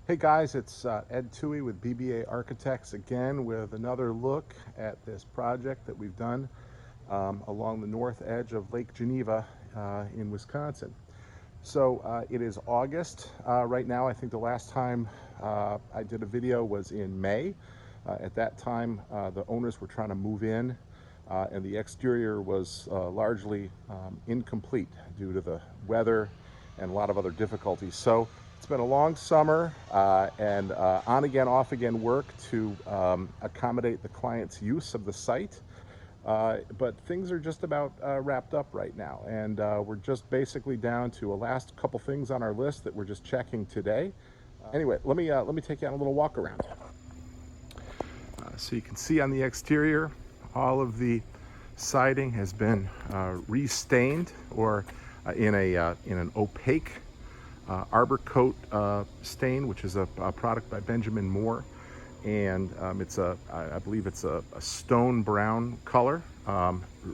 Hey guys, it's Ed Toohey with BBA Architects again with another look at this project that we've done along the north edge of Lake Geneva in Wisconsin. So it is August right now. I think the last time I did a video was in May. At that time, the owners were trying to move in and the exterior was largely incomplete due to the weather and a lot of other difficulties. So it's been a long summer and on again, off again work to accommodate the client's use of the site. But things are just about wrapped up right now, and we're just basically down to a last couple things on our list that we're just checking today. Anyway, let me take you on a little walk around. So you can see on the exterior, all of the siding has been restained or in an opaque arbor coat stain, which is a product by Benjamin Moore, and I believe it's a stone brown color.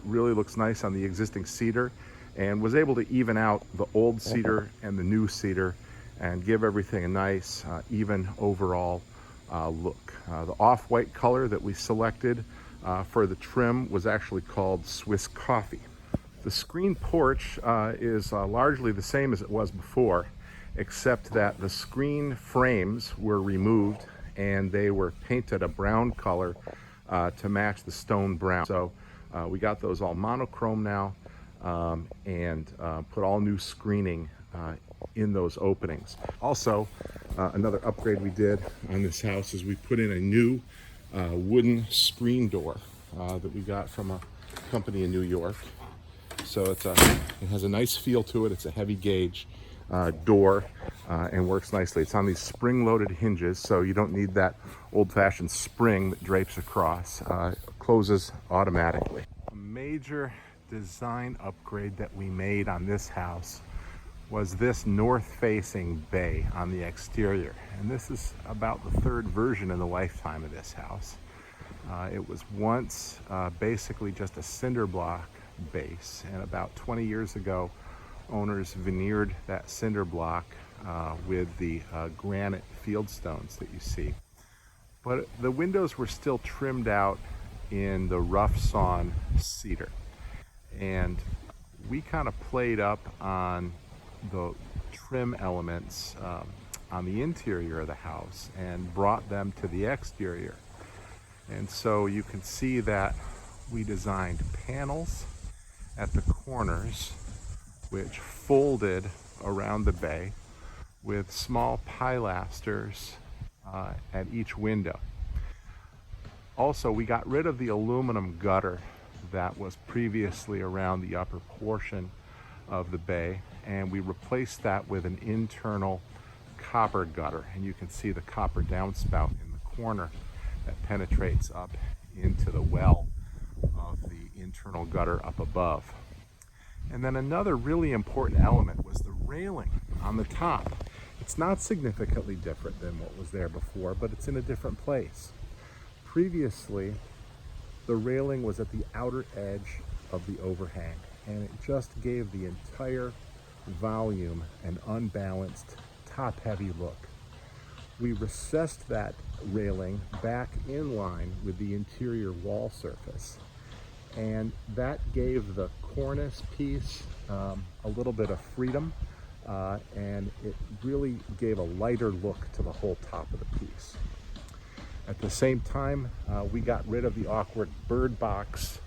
Really looks nice on the existing cedar, and was able to even out the old cedar and the new cedar and give everything a nice even overall look. The off-white color that we selected for the trim was actually called Swiss Coffee. The screen porch is largely the same as it was before, except that the screen frames were removed and they were painted a brown color to match the stone brown. So we got those all monochrome now and put all new screening in those openings. Also, another upgrade we did on this house is we put in a new wooden screen door that we got from a company in New York. So it has a nice feel to it. It's a heavy gauge door and works nicely. It's on these spring-loaded hinges, so you don't need that old-fashioned spring that drapes across. It closes automatically. A major design upgrade that we made on this house was this north-facing bay on the exterior, and this is about the third version in the lifetime of this house. It was once basically just a cinder block base, and about 20 years ago owners veneered that cinder block with the granite field stones that you see, but the windows were still trimmed out in the rough sawn cedar, and we kind of played up on the trim elements on the interior of the house and brought them to the exterior. And so you can see that we designed panels at the corners which folded around the bay with small pilasters at each window. Also, we got rid of the aluminum gutter that was previously around the upper portion of the bay, and we replaced that with an internal copper gutter, and you can see the copper downspout in the corner that penetrates up into the well of the internal gutter up above. And then another really important element was the railing on the top. It's not significantly different than what was there before, but it's in a different place. Previously, the railing was at the outer edge of the overhang, and it just gave the entire volume an unbalanced, top-heavy look. We recessed that railing back in line with the interior wall surface, and that gave the cornice piece a little bit of freedom, and it really gave a lighter look to the whole top of the piece. At the same time, we got rid of the awkward bird box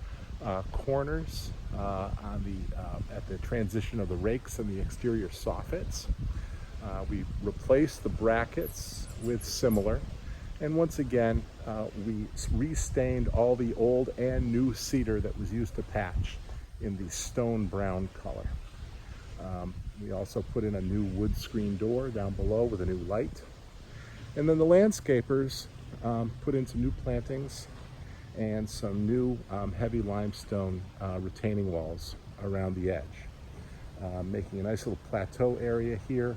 corners at the transition of the rakes and the exterior soffits. We replaced the brackets with similar, and once again we restained all the old and new cedar that was used to patch in the stone brown color. We also put in a new wood screen door down below with a new light, and then the landscapers put in some new plantings and some new heavy limestone retaining walls around the edge, making a nice little plateau area here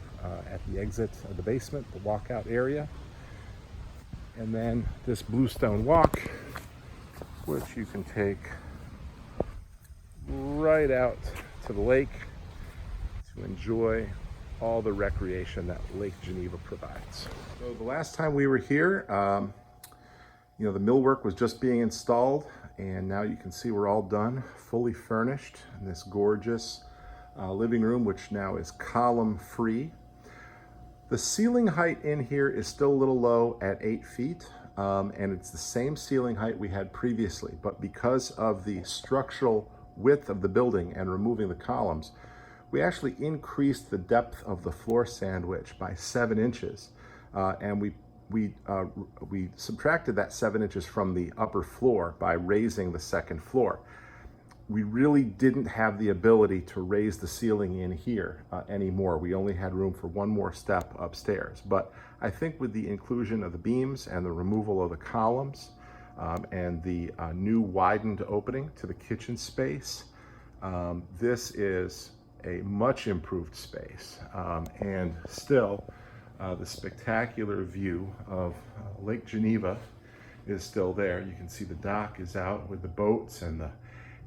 at the exit of the basement, the walkout area. And then this bluestone walk, which you can take right out to the lake to enjoy all the recreation that Lake Geneva provides. So the last time we were here, the millwork was just being installed, and now you can see we're all done, fully furnished in this gorgeous living room, which now is column free. The ceiling height in here is still a little low at 8 feet, and it's the same ceiling height we had previously, but because of the structural width of the building and removing the columns, we actually increased the depth of the floor sandwich by 7 inches, and we subtracted that 7 inches from the upper floor by raising the second floor. We really didn't have the ability to raise the ceiling in here anymore. We only had room for one more step upstairs. But I think with the inclusion of the beams and the removal of the columns and the new widened opening to the kitchen space, this is a much improved space. And still, the spectacular view of Lake Geneva is still there. You can see the dock is out with the boats and the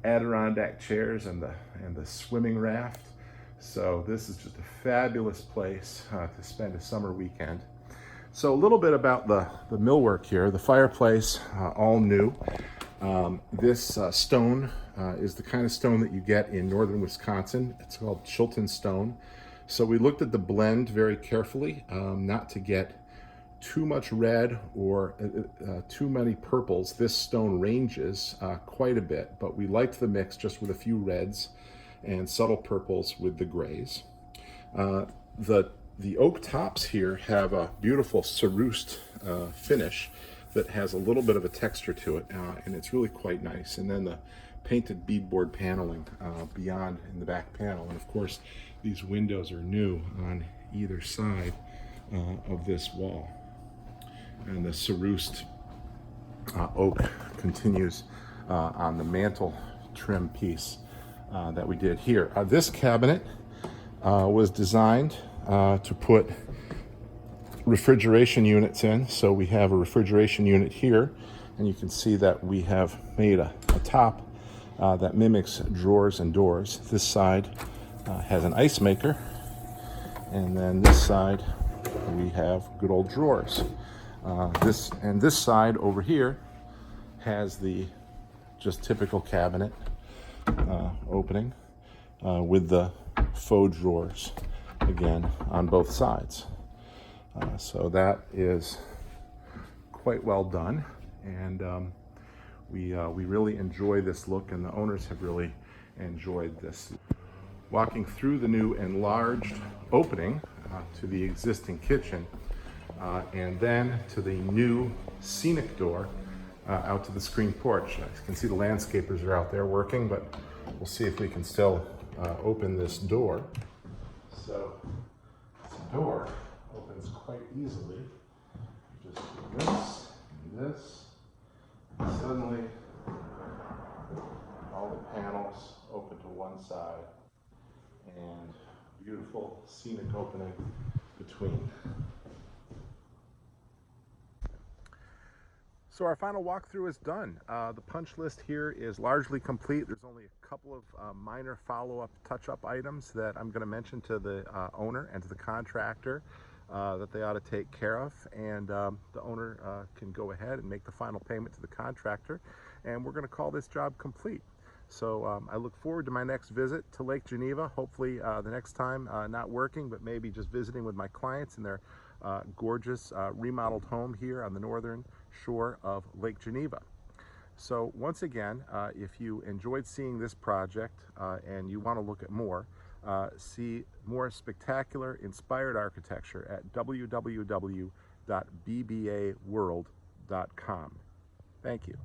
Adirondack chairs and the swimming raft. So this is just a fabulous place to spend a summer weekend. So a little bit about the millwork here. The fireplace, all new. This stone is the kind of stone that you get in northern Wisconsin. It's called Chilton stone. So we looked at the blend very carefully, not to get too much red or too many purples. This stone ranges quite a bit, but we liked the mix just with a few reds and subtle purples with the grays. The oak tops here have a beautiful cerused finish that has a little bit of a texture to it, and it's really quite nice. And then the painted beadboard paneling beyond in the back panel. And of course, these windows are new on either side of this wall. And the cerused oak continues on the mantle trim piece that we did here. This cabinet was designed to put refrigeration units in. So we have a refrigeration unit here, and you can see that we have made a top that mimics drawers and doors. This side has an ice maker, and then this side we have good old drawers. This side over here has the just typical cabinet opening with the faux drawers again on both sides. So that is quite well done, and we really enjoy this look, and the owners have really enjoyed this. Walking through the new enlarged opening to the existing kitchen, and then to the new scenic door out to the screen porch. You can see the landscapers are out there working, but we'll see if we can still open this door. So this door opens quite easily. You just do this and this, and suddenly all the panels open to one side, and beautiful scenic opening between. So our final walkthrough is done. The punch list here is largely complete. There's only a couple of minor follow-up touch-up items that I'm going to mention to the owner and to the contractor that they ought to take care of, and the owner can go ahead and make the final payment to the contractor, and we're going to call this job complete. So I look forward to my next visit to Lake Geneva, hopefully the next time not working, but maybe just visiting with my clients in their gorgeous remodeled home here on the northern shore of Lake Geneva. So once again, if you enjoyed seeing this project and you want to look at more, see more spectacular inspired architecture at www.bbaworld.com. Thank you.